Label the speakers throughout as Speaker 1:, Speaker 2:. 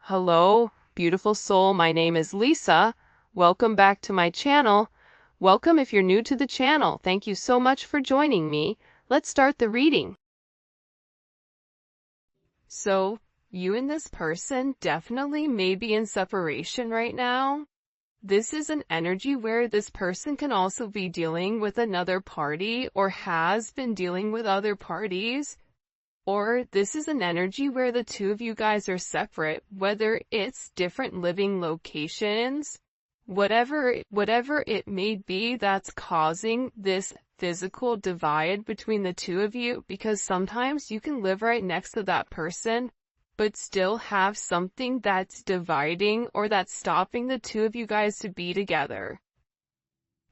Speaker 1: Hello, beautiful soul. My name is Lisa. Welcome back to my channel. Welcome if you're new to the channel. Thank you so much for joining me. Let's start the reading. So, you and this person definitely may be in separation right now. This is an energy where this person can also be dealing with another party or has been dealing with other parties. Or this is an energy where the two of you guys are separate, whether it's different living locations, whatever it may be that's causing this physical divide between the two of you, because sometimes you can live right next to that person, but still have something that's dividing or that's stopping the two of you guys to be together.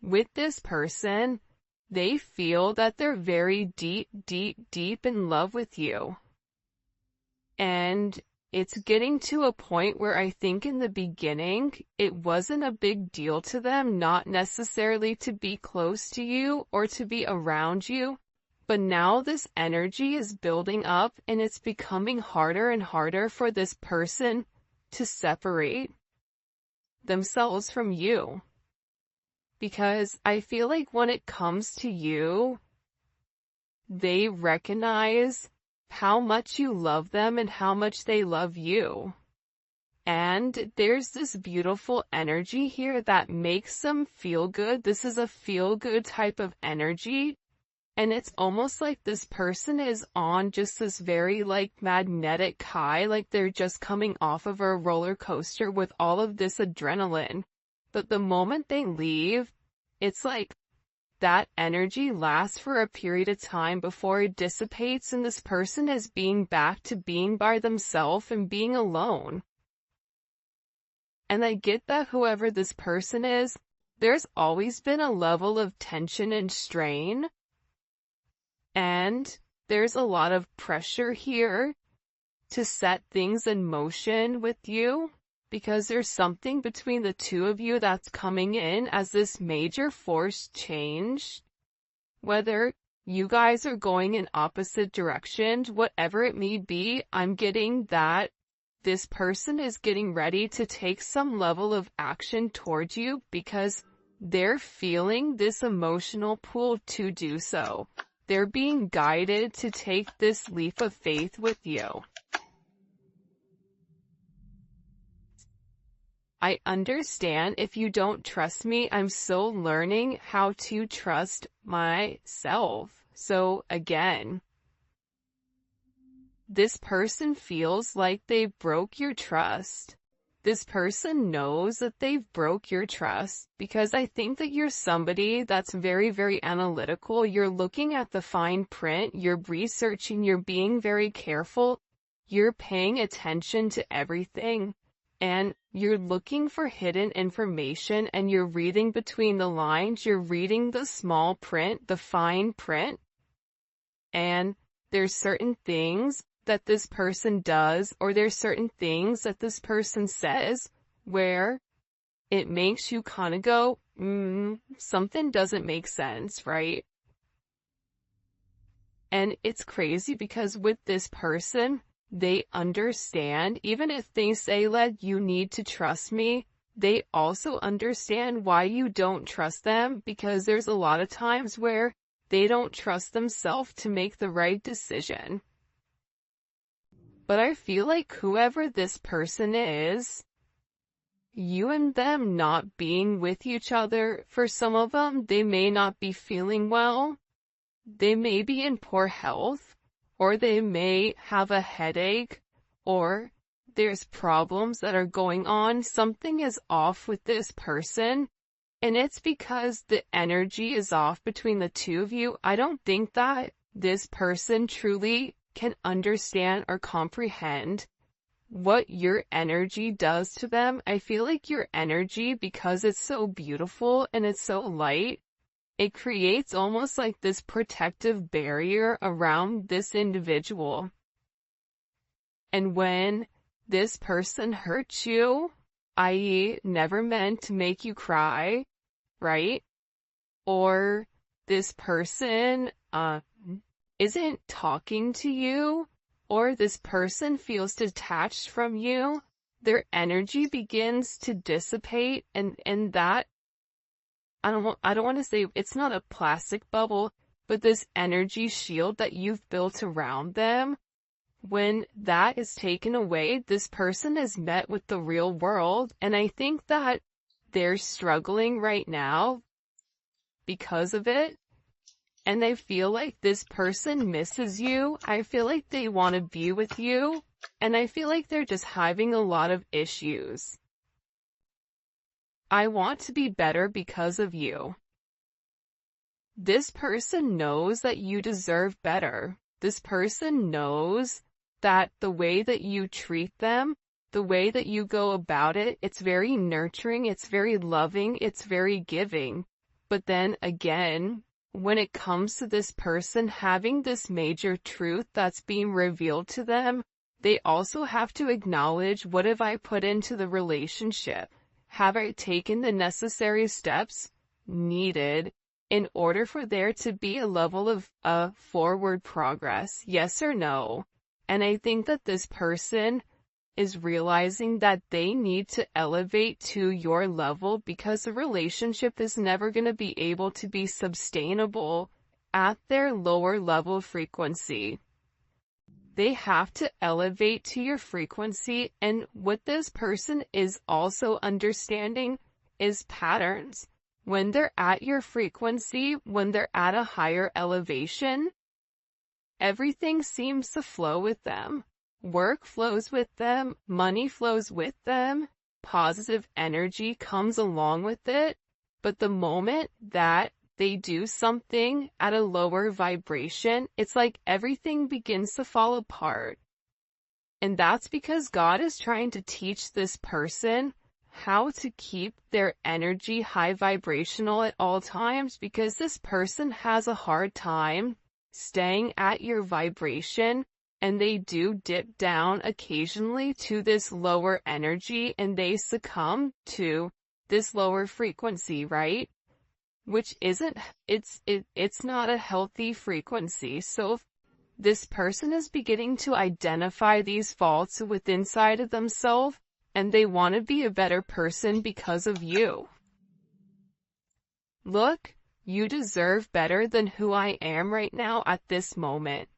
Speaker 1: With this person, they feel that they're very deep in love with you. And it's getting to a point where I think in the beginning, it wasn't a big deal to them, not necessarily to be close to you or to be around you. But now this energy is building up and it's becoming harder and harder for this person to separate themselves from you. Because I feel like when it comes to you, they recognize how much you love them and how much they love you. And there's this beautiful energy here that makes them feel good. This is a feel-good type of energy. And it's almost like this person is on just this very magnetic high, like they're just coming off of a roller coaster with all of this adrenaline. But the moment they leave, it's like that energy lasts for a period of time before it dissipates and this person is being back to being by themselves and being alone. And I get that whoever this person is, there's always been a level of tension and strain. And there's a lot of pressure here to set things in motion with you. Because there's something between the two of you that's coming in as this major force change. Whether you guys are going in opposite directions, whatever it may be, I'm getting that this person is getting ready to take some level of action towards you because they're feeling this emotional pull to do so. They're being guided to take this leap of faith with you. I understand if you don't trust me. I'm still learning how to trust myself. So again, this person feels like they broke your trust. This person knows that they've broke your trust because I think that you're somebody that's very, very analytical. You're looking at the fine print, you're researching, you're being very careful, you're paying attention to everything. And you're looking for hidden information and you're reading between the lines, you're reading the small print, the fine print. And there's certain things that this person does or there's certain things that this person says where it makes you kind of go, something doesn't make sense, right? And it's crazy because with this person, they understand, even if they say, you need to trust me, they also understand why you don't trust them because there's a lot of times where they don't trust themselves to make the right decision. But I feel like whoever this person is, you and them not being with each other, for some of them, they may not be feeling well, they may be in poor health, or they may have a headache, or there's problems that are going on. Something is off with this person, and it's because the energy is off between the two of you. I don't think that this person truly can understand or comprehend what your energy does to them. I feel like your energy, because it's so beautiful and it's so light, it creates almost like this protective barrier around this individual. And when this person hurts you, i.e. never meant to make you cry, right? Or this person isn't talking to you, or this person feels detached from you, their energy begins to dissipate, and that, I don't want to say it's not a plastic bubble, but this energy shield that you've built around them, when that is taken away, this person is met with the real world. And I think that they're struggling right now because of it. And I feel like this person misses you. I feel like they want to be with you. And I feel like they're just having a lot of issues. I want to be better because of you. This person knows that you deserve better. This person knows that the way that you treat them, the way that you go about it, it's very nurturing, it's very loving, it's very giving. But then again, when it comes to this person having this major truth that's being revealed to them, they also have to acknowledge, what have I put into the relationship? Have I taken the necessary steps needed in order for there to be a level of forward progress? Yes or no? And I think that this person is realizing that they need to elevate to your level, because the relationship is never going to be able to be sustainable at their lower level frequency. They have to elevate to your frequency, and what this person is also understanding is patterns. When they're at your frequency, when they're at a higher elevation, everything seems to flow with them. Work flows with them, money flows with them, positive energy comes along with it. But the moment that they do something at a lower vibration, it's like everything begins to fall apart. And that's because God is trying to teach this person how to keep their energy high vibrational at all times, because this person has a hard time staying at your vibration, and they do dip down occasionally to this lower energy, and they succumb to this lower frequency, right? Which isn't, it's not a healthy frequency. So if this person is beginning to identify these faults within inside of themselves, and they want to be a better person because of you. Look, you deserve better than who I am right now at this moment.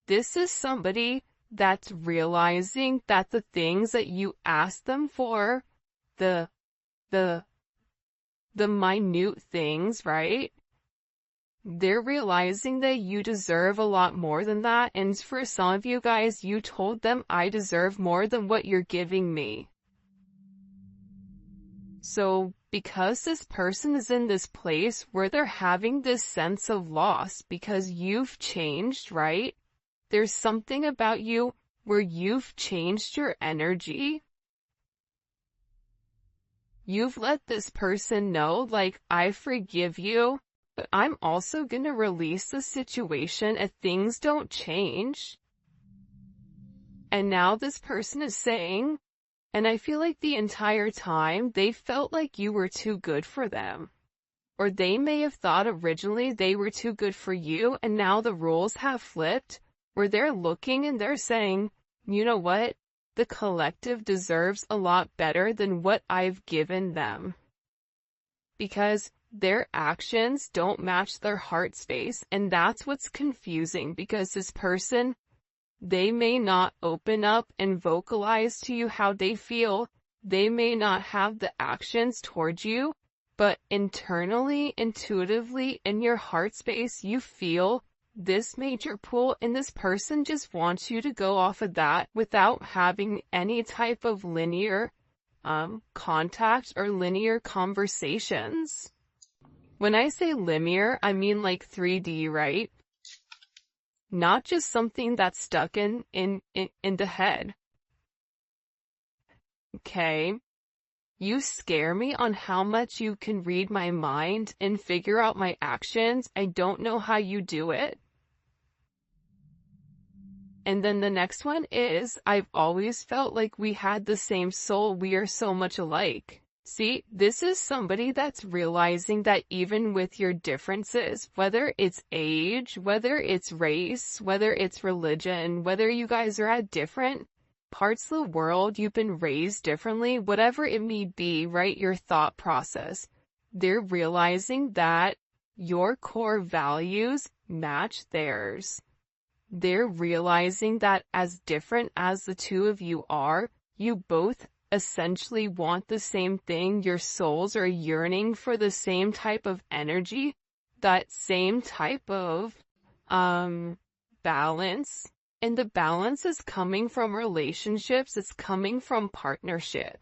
Speaker 1: This is somebody that's realizing that the things that you ask them for, the minute things, right? They're realizing that you deserve a lot more than that. And for some of you guys, you told them, I deserve more than what you're giving me. So because this person is in this place where they're having this sense of loss because you've changed, right? There's something about you where you've changed your energy. You've let this person know, like, I forgive you, but I'm also gonna release the situation if things don't change. And now this person is saying, and I feel like the entire time they felt like you were too good for them. Or they may have thought originally they were too good for you, and now the roles have flipped, where they're looking and they're saying, you know what? The collective deserves a lot better than what I've given them. Because their actions don't match their heart space, and that's what's confusing, because this person, they may not open up and vocalize to you how they feel. They may not have the actions towards you, but internally, intuitively, in your heart space, you feel this major pull, and this person just wants you to go off of that without having any type of linear contact or linear conversations. When I say linear, I mean like 3D, right? Not just something that's stuck in the head. Okay? You scare me on how much you can read my mind and figure out my actions. I don't know how you do it. And then the next one is, I've always felt like we had the same soul. We are so much alike. See, this is somebody that's realizing that even with your differences, whether it's age, whether it's race, whether it's religion, whether you guys are at different parts of the world you've been raised differently, whatever it may be, right? Your thought process. They're realizing that your core values match theirs. They're realizing that as different as the two of you are, you both essentially want the same thing. Your souls are yearning for the same type of energy, that same type of balance. And the balance is coming from relationships, it's coming from partnership.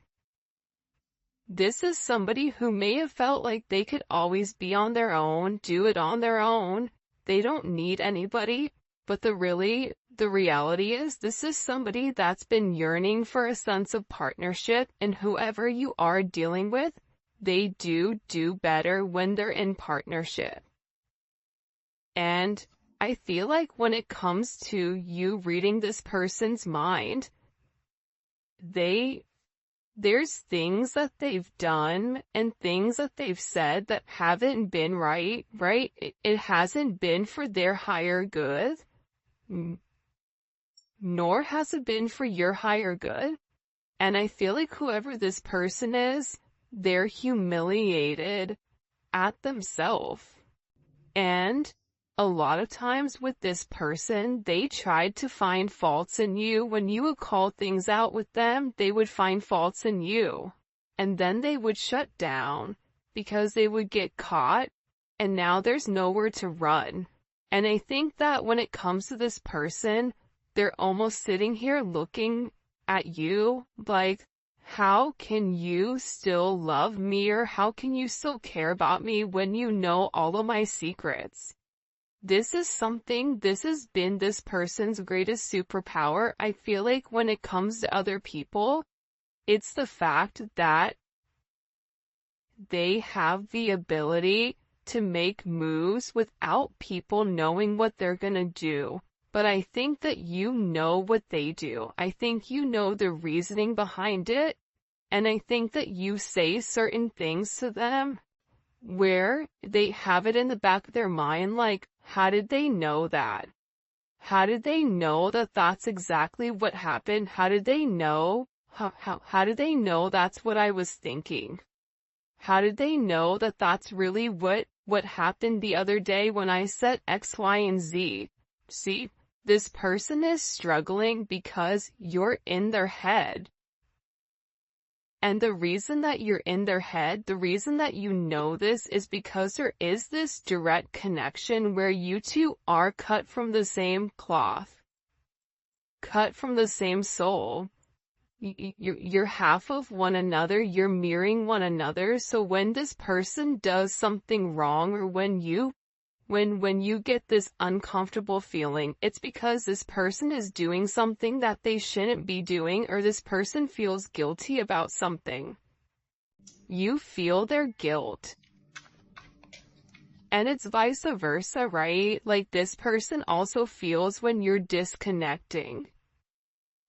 Speaker 1: This is somebody who may have felt like they could always be on their own, do it on their own. They don't need anybody. But the reality is this is somebody that's been yearning for a sense of partnership, and whoever you are dealing with, they do better when they're in partnership. And I feel like when it comes to you reading this person's mind, there's things that they've done and things that they've said that haven't been right? It hasn't been for their higher good, nor has it been for your higher good. And I feel like whoever this person is, they're humiliated at themselves. And a lot of times with this person, they tried to find faults in you. When you would call things out with them, they would find faults in you. And then they would shut down because they would get caught, and now there's nowhere to run. And I think that when it comes to this person, they're almost sitting here looking at you like, how can you still love me, or how can you still care about me when you know all of my secrets? This has been this person's greatest superpower. I feel like when it comes to other people, it's the fact that they have the ability to make moves without people knowing what they're gonna do. But I think that you know what they do. I think you know the reasoning behind it. And I think that you say certain things to them where they have it in the back of their mind, like, how did they know that? How did they know that that's exactly what happened? How did they know? How did they know that's what I was thinking? How did they know that that's really what happened the other day when I said X, Y, and Z? See, this person is struggling because you're in their head. And the reason that you're in their head, the reason that you know this, is because there is this direct connection where you two are cut from the same cloth, cut from the same soul. You're half of one another, you're mirroring one another. So when this person does something wrong, or when you get this uncomfortable feeling, it's because this person is doing something that they shouldn't be doing, or this person feels guilty about something. You feel their guilt. And it's vice versa, right? Like, this person also feels when you're disconnecting.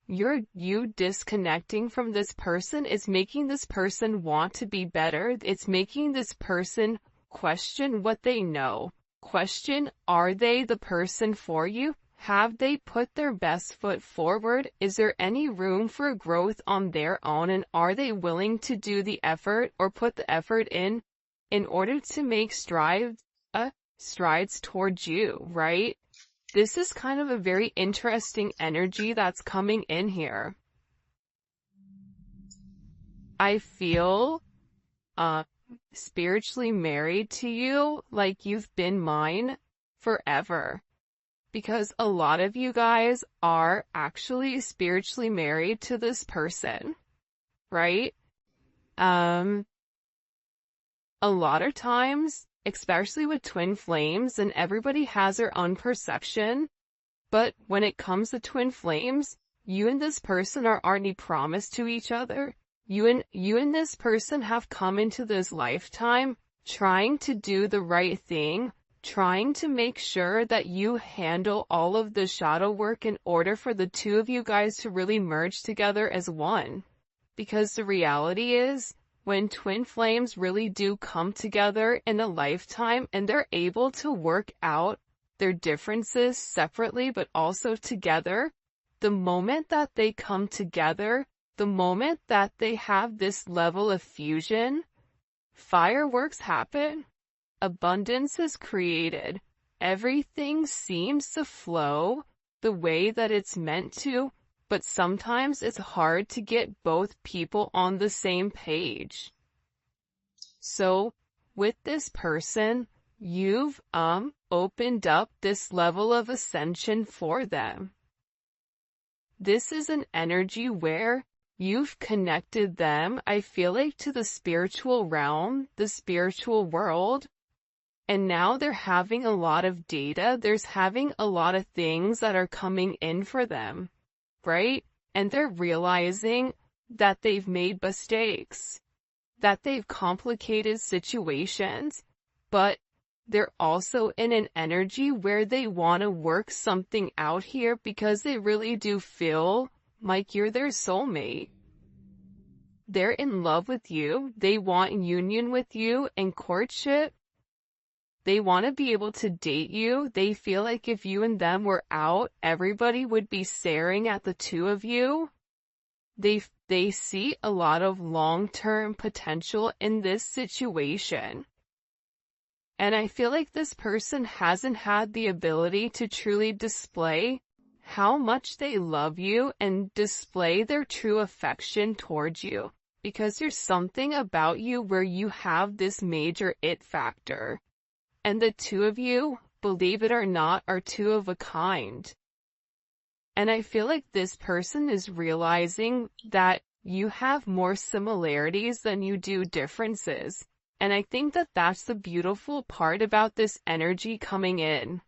Speaker 1: You disconnecting from this person is making this person want to be better. It's making this person question what they know. Question, are they the person for you? Have they put their best foot forward? Is there any room for growth on their own? And are they willing to do the effort, or put the effort in order to make strides towards you, right? This is kind of a very interesting energy that's coming in here. I feel spiritually married to you, like you've been mine forever. Because a lot of you guys are actually spiritually married to this person, right? A lot of times, especially with twin flames, and everybody has their own perception, but when it comes to twin flames, you and this person are already promised to each other. You and this person have come into this lifetime trying to do the right thing, trying to make sure that you handle all of the shadow work in order for the two of you guys to really merge together as one. Because the reality is, when twin flames really do come together in a lifetime and they're able to work out their differences separately but also together, the moment that they come together, the moment that they have this level of fusion, fireworks happen. Abundance is created. Everything seems to flow the way that it's meant to, but sometimes it's hard to get both people on the same page. So, with this person, you've opened up this level of ascension for them. This is an energy where you've connected them, I feel like, to the spiritual realm, the spiritual world. And now they're having a lot of data, there's having a lot of things that are coming in for them, right? And they're realizing that they've made mistakes, that they've complicated situations, but they're also in an energy where they want to work something out here because they really do feel like you're their soulmate. They're in love with you, they want union with you and courtship. They want to be able to date you. They feel like if you and them were out, everybody would be staring at the two of you. They see a lot of long-term potential in this situation. And I feel like this person hasn't had the ability to truly display how much they love you and display their true affection towards you. Because there's something about you where you have this major it factor. And the two of you, believe it or not, are two of a kind. And I feel like this person is realizing that you have more similarities than you do differences. And I think that that's the beautiful part about this energy coming in.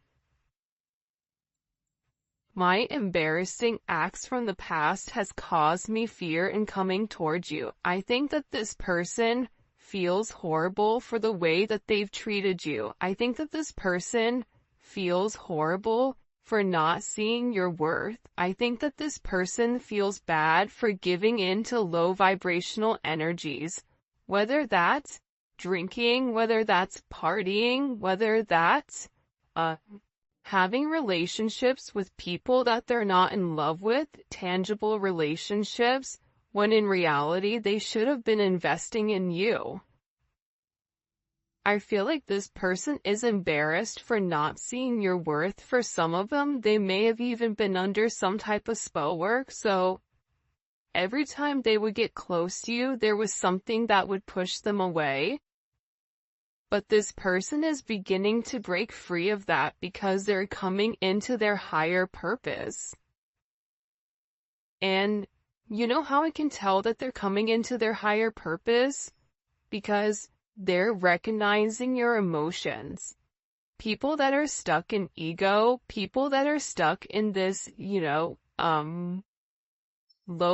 Speaker 1: My embarrassing acts from the past has caused me fear in coming towards you. I think that this person feels horrible for the way that they've treated you. I think that this person feels horrible for not seeing your worth. I think that this person feels bad for giving in to low vibrational energies. Whether that's drinking, whether that's partying, whether that's having relationships with people that they're not in love with, tangible relationships, when in reality they should have been investing in you. I feel like this person is embarrassed for not seeing your worth. For some of them, they may have even been under some type of spell work, so every time they would get close to you, there was something that would push them away. But this person is beginning to break free of that because they're coming into their higher purpose. And you know how I can tell that they're coming into their higher purpose? Because they're recognizing your emotions. People that are stuck in ego, people that are stuck in this, low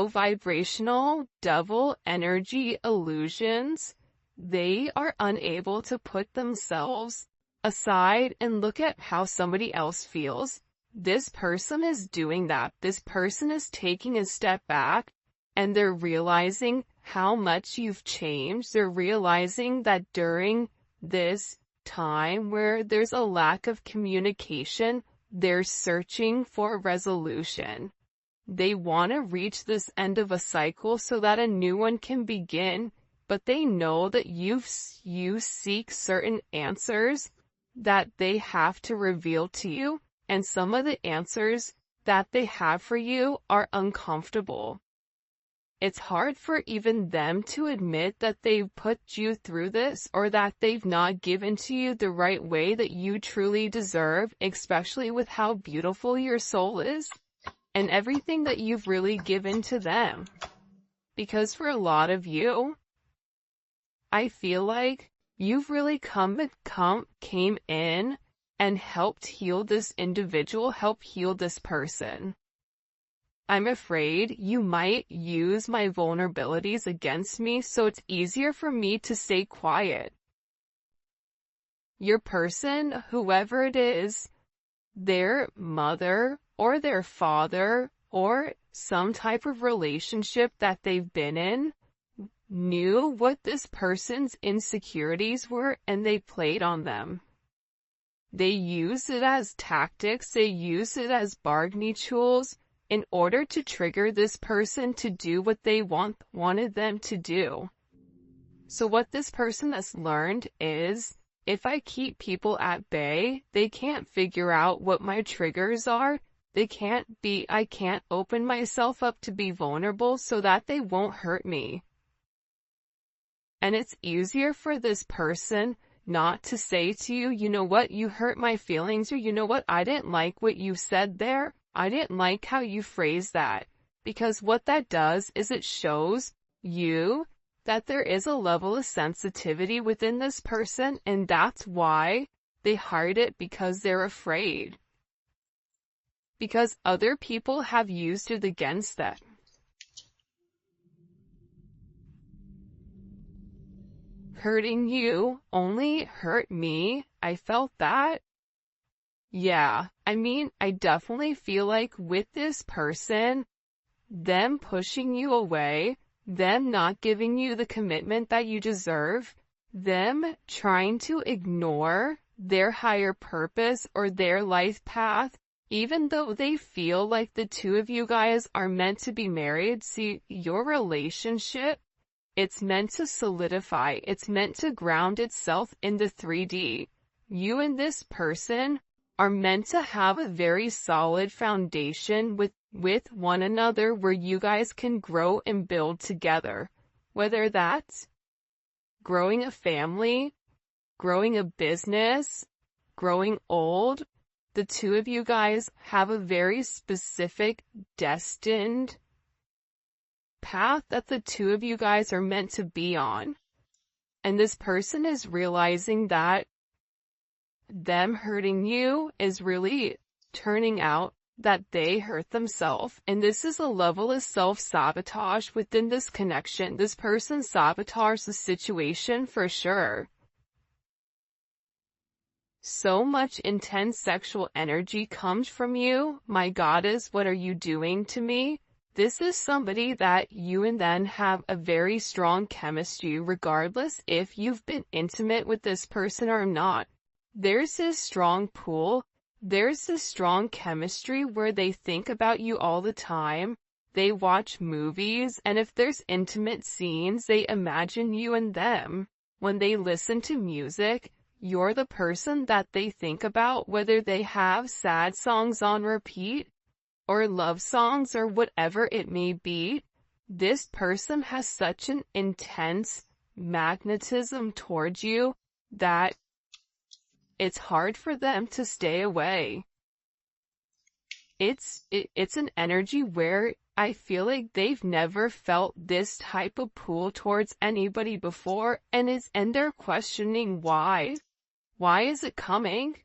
Speaker 1: vibrational devil energy illusions, they are unable to put themselves aside and look at how somebody else feels. This person is doing that. This person is taking a step back and they're realizing how much you've changed. They're realizing that during this time where there's a lack of communication, they're searching for resolution. They want to reach this end of a cycle so that a new one can begin, but they know that you seek certain answers that they have to reveal to you, and some of the answers that they have for you are uncomfortable. It's hard for even them to admit that they've put you through this or that they've not given to you the right way that you truly deserve, especially with how beautiful your soul is and everything that you've really given to them. Because for a lot of you, I feel like you've really came in and helped heal this individual, help heal this person. I'm afraid you might use my vulnerabilities against me, so it's easier for me to stay quiet. Your person, whoever it is, their mother or their father or some type of relationship that they've been in, knew what this person's insecurities were and they played on them. They used it as tactics, they used it as bargaining tools in order to trigger this person to do what they wanted them to do. So what this person has learned is, if I keep people at bay, they can't figure out what my triggers are. I can't open myself up to be vulnerable so that they won't hurt me. And it's easier for this person not to say to you, you know what, you hurt my feelings, or you know what, I didn't like what you said there. I didn't like how you phrased that. Because what that does is it shows you that there is a level of sensitivity within this person, and that's why they hide it, because they're afraid. Because other people have used it against them. Hurting you only hurt me. I felt that. Yeah, I mean, I definitely feel like with this person, them pushing you away, them not giving you the commitment that you deserve, them trying to ignore their higher purpose or their life path, even though they feel like the two of you guys are meant to be married. See, your relationship, it's meant to solidify. It's meant to ground itself in the 3D. You and this person are meant to have a very solid foundation with one another where you guys can grow and build together. Whether that's growing a family, growing a business, growing old, the two of you guys have a very specific, destined path that the two of you guys are meant to be on. And this person is realizing that them hurting you is really turning out that they hurt themselves. And this is a level of self-sabotage within this connection. This person sabotaged the situation for sure. So much intense sexual energy comes from you. My goddess, what are you doing to me? This is somebody that you and them have a very strong chemistry, regardless if you've been intimate with this person or not. There's this strong pull. There's this strong chemistry where they think about you all the time. They watch movies, and if there's intimate scenes, they imagine you and them. When they listen to music, you're the person that they think about, whether they have sad songs on repeat, or love songs, or whatever it may be. This person has such an intense magnetism towards you that it's hard for them to stay away. It's an energy where I feel like they've never felt this type of pull towards anybody before, and they're questioning why. Why is it coming?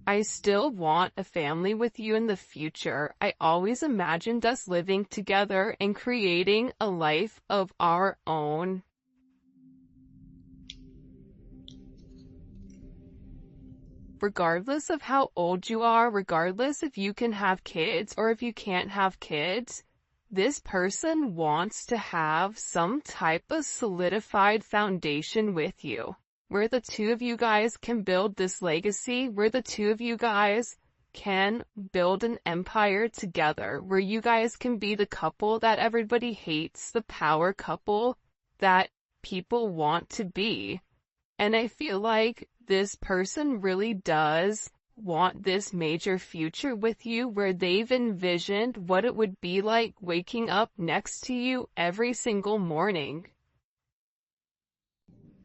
Speaker 1: I still want a family with you in the future. I always imagined us living together and creating a life of our own. Regardless of how old you are, regardless if you can have kids or if you can't have kids, this person wants to have some type of solidified foundation with you, where the two of you guys can build this legacy, where the two of you guys can build an empire together, where you guys can be the couple that everybody hates, the power couple that people want to be. And I feel like this person really does want this major future with you, where they've envisioned what it would be like waking up next to you every single morning.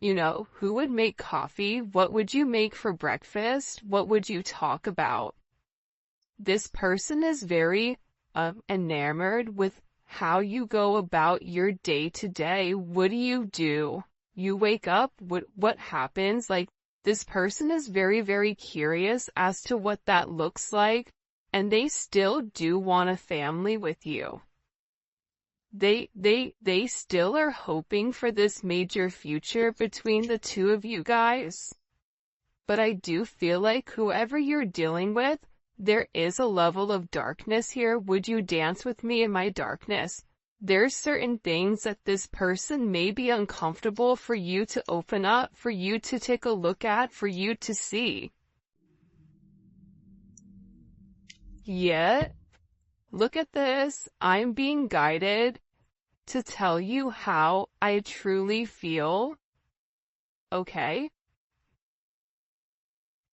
Speaker 1: You know, who would make coffee? What would you make for breakfast? What would you talk about? This person is very enamored with how you go about your day to day. What do? You wake up, what happens? Like, this person is very, very curious as to what that looks like, and they still do want a family with you. They still are hoping for this major future between the two of you guys. But I do feel like whoever you're dealing with, there is a level of darkness here. Would you dance with me in my darkness? There's certain things that this person may be uncomfortable for you to open up, for you to take a look at, for you to see. Yet, look at this. I'm being guided to tell you how I truly feel. Okay?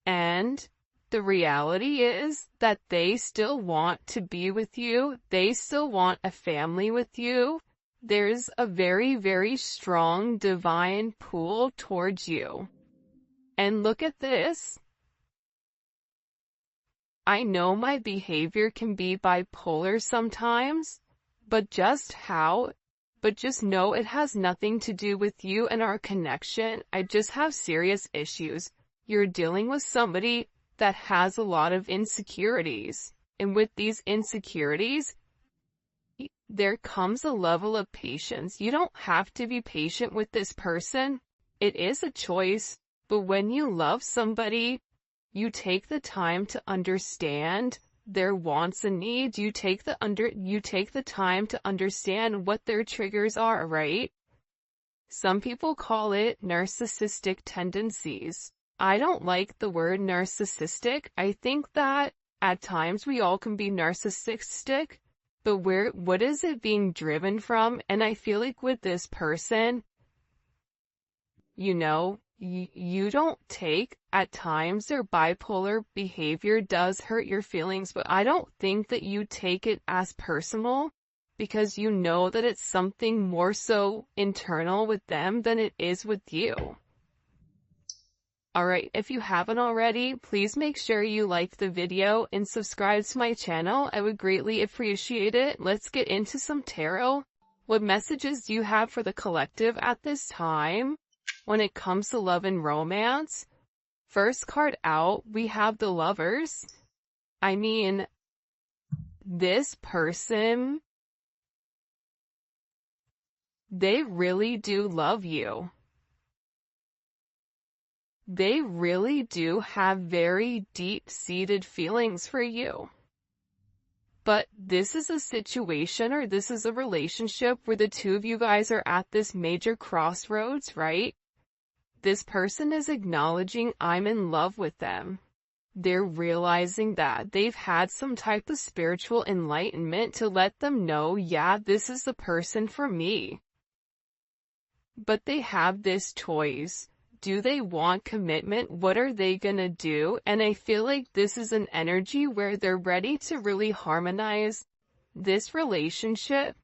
Speaker 1: And the reality is that they still want to be with you. They still want a family with you. There's a very, very strong divine pull towards you. And look at this. I know my behavior can be bipolar sometimes, but just know it has nothing to do with you and our connection. I just have serious issues. You're dealing with somebody that has a lot of insecurities. And with these insecurities, there comes a level of patience. You don't have to be patient with this person. It is a choice. But when you love somebody, you take the time to understand their wants and needs. You take the time to understand what their triggers are, right? Some people call it narcissistic tendencies. I don't like the word narcissistic. I think that at times we all can be narcissistic, but what is it being driven from? And I feel like with this person, you don't take, at times their bipolar behavior does hurt your feelings, but I don't think that you take it as personal because you know that it's something more so internal with them than it is with you. Alright, if you haven't already, please make sure you like the video and subscribe to my channel. I would greatly appreciate it. Let's get into some tarot. What messages do you have for the collective at this time? When it comes to love and romance, first card out, we have the Lovers. I mean, this person, they really do love you. They really do have very deep-seated feelings for you. But this is a situation, or this is a relationship where the two of you guys are at this major crossroads, right? This person is acknowledging I'm in love with them. They're realizing that they've had some type of spiritual enlightenment to let them know, yeah, this is the person for me. But they have this choice. Do they want commitment? What are they gonna do? And I feel like this is an energy where they're ready to really harmonize this relationship.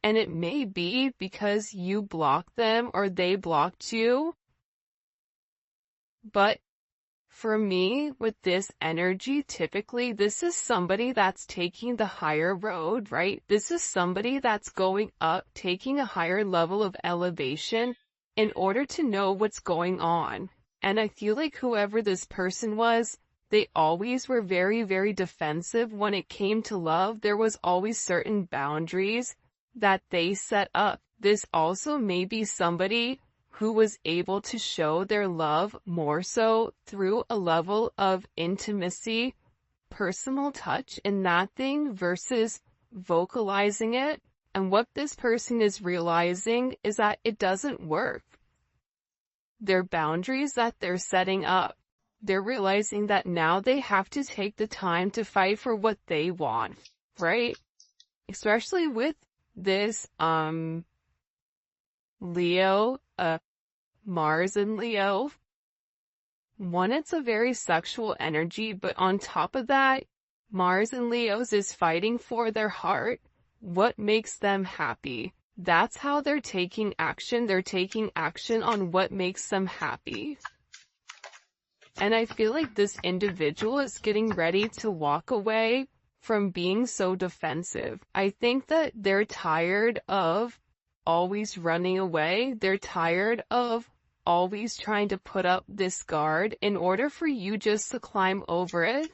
Speaker 1: And it may be because you blocked them or they blocked you. But for me, with this energy, typically this is somebody that's taking the higher road, right? This is somebody that's going up, taking a higher level of elevation in order to know what's going on. And I feel like whoever this person was, they always were very, very defensive when it came to love. There was always certain boundaries that they set up. This also may be somebody who was able to show their love more so through a level of intimacy, personal touch in that thing versus vocalizing it. And what this person is realizing is that it doesn't work. Their boundaries that they're setting up, they're realizing that now they have to take the time to fight for what they want, right? Especially with this, Leo, Mars and Leo. One, it's a very sexual energy, but on top of that, Mars and Leo's is fighting for their heart. What makes them happy? That's how they're taking action. They're taking action on what makes them happy. And I feel like this individual is getting ready to walk away from being so defensive. I think that they're tired of always running away. They're tired of always trying to put up this guard in order for you just to climb over it.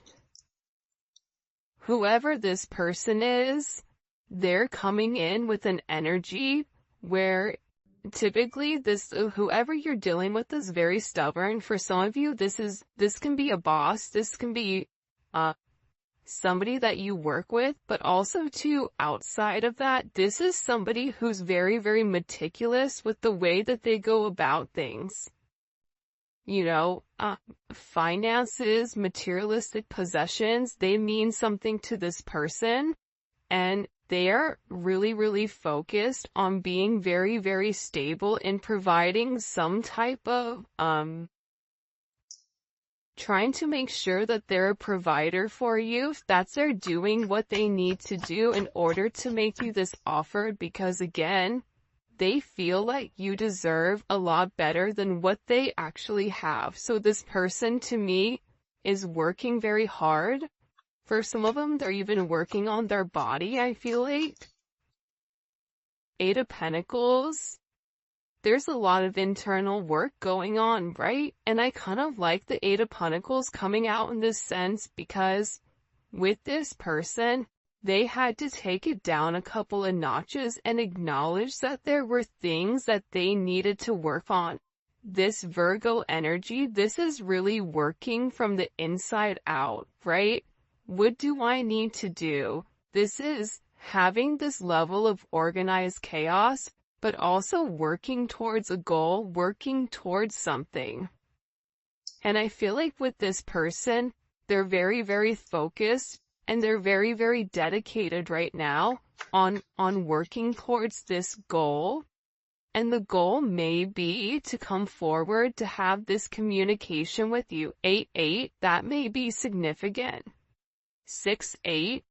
Speaker 1: Whoever this person is, they're coming in with an energy where typically whoever you're dealing with is very stubborn. For some of you, this can be a boss, this can be somebody that you work with, but also too, outside of that, this is somebody who's very, very meticulous with the way that they go about things. finances, materialistic possessions, they mean something to this person, and they are really, really focused on being very, very stable in providing some type of, trying to make sure that they're a provider for you. That's they're doing what they need to do in order to make you this offer, because again, they feel like you deserve a lot better than what they actually have. So this person, to me, is working very hard. For some of them, they're even working on their body, I feel like. Eight of Pentacles. There's a lot of internal work going on, right? And I kind of like the Eight of Pentacles coming out in this sense, because with this person, they had to take it down a couple of notches and acknowledge that there were things that they needed to work on. This Virgo energy, this is really working from the inside out, right? What do I need to do? This is having this level of organized chaos, but also working towards a goal, working towards something. And I feel like with this person, they're very, very focused, and they're very, very dedicated right now on working towards this goal. And the goal may be to come forward to have this communication with you. 8-8, that may be significant. 6-8,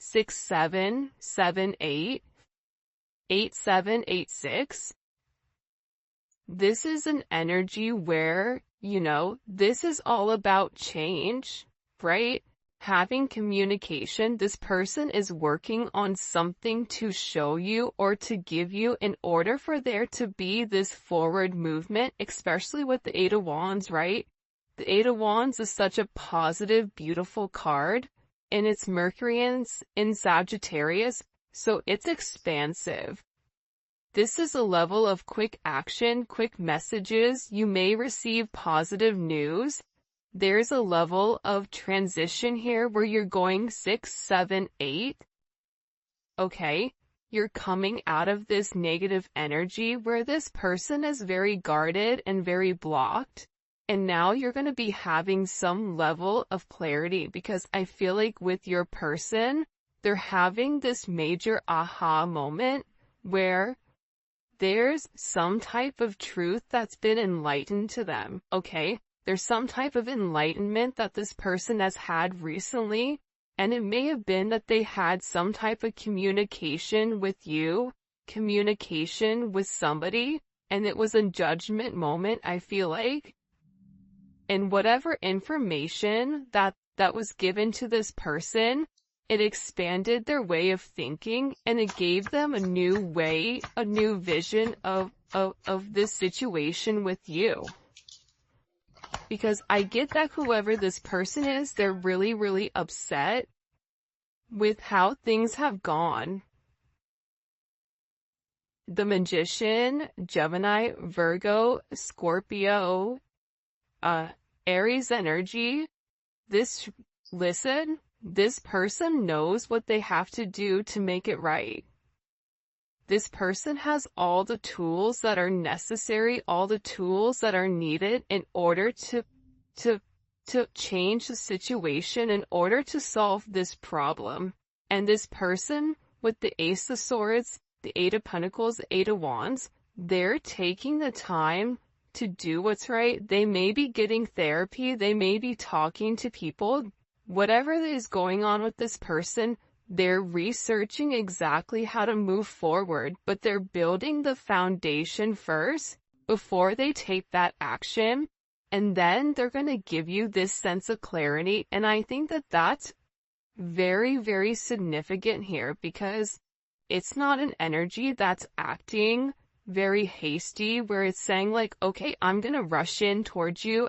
Speaker 1: 6-7, 7-8. 8-7-8-6. This is an energy where, this is all about change, right? Having communication. This person is working on something to show you or to give you in order for there to be this forward movement, especially with the Eight of Wands, right? The Eight of Wands is such a positive, beautiful card, and it's Mercury in Sagittarius. So it's expansive. This is a level of quick action, quick messages. You may receive positive news. There's a level of transition here where you're going 6, 7, 8. Okay, you're coming out of this negative energy where this person is very guarded and very blocked. And now you're going to be having some level of clarity, because I feel like with your person, they're having this major aha moment where there's some type of truth that's been enlightened to them, okay? There's some type of enlightenment that this person has had recently, and it may have been that they had some type of communication with you, communication with somebody, and it was a judgment moment, I feel like. And whatever information that was given to this person, it expanded their way of thinking, and it gave them a new way, a new vision of this situation with you. Because I get that whoever this person is, they're really, really upset with how things have gone. The Magician, Gemini, Virgo, Scorpio, Aries energy. This person knows what they have to do to make it right. This person has all the tools that are necessary, all the tools that are needed in order to change the situation, in order to solve this problem. And this person with the Ace of Swords, the Eight of Pentacles, the Eight of Wands, they're taking the time to do what's right. They may be getting therapy, they may be talking to people. Whatever is going on with this person, they're researching exactly how to move forward, but they're building the foundation first before they take that action, and then they're going to give you this sense of clarity. And I think that that's very, very significant here, because it's not an energy that's acting very hasty, where it's saying like, okay, I'm going to rush in towards you and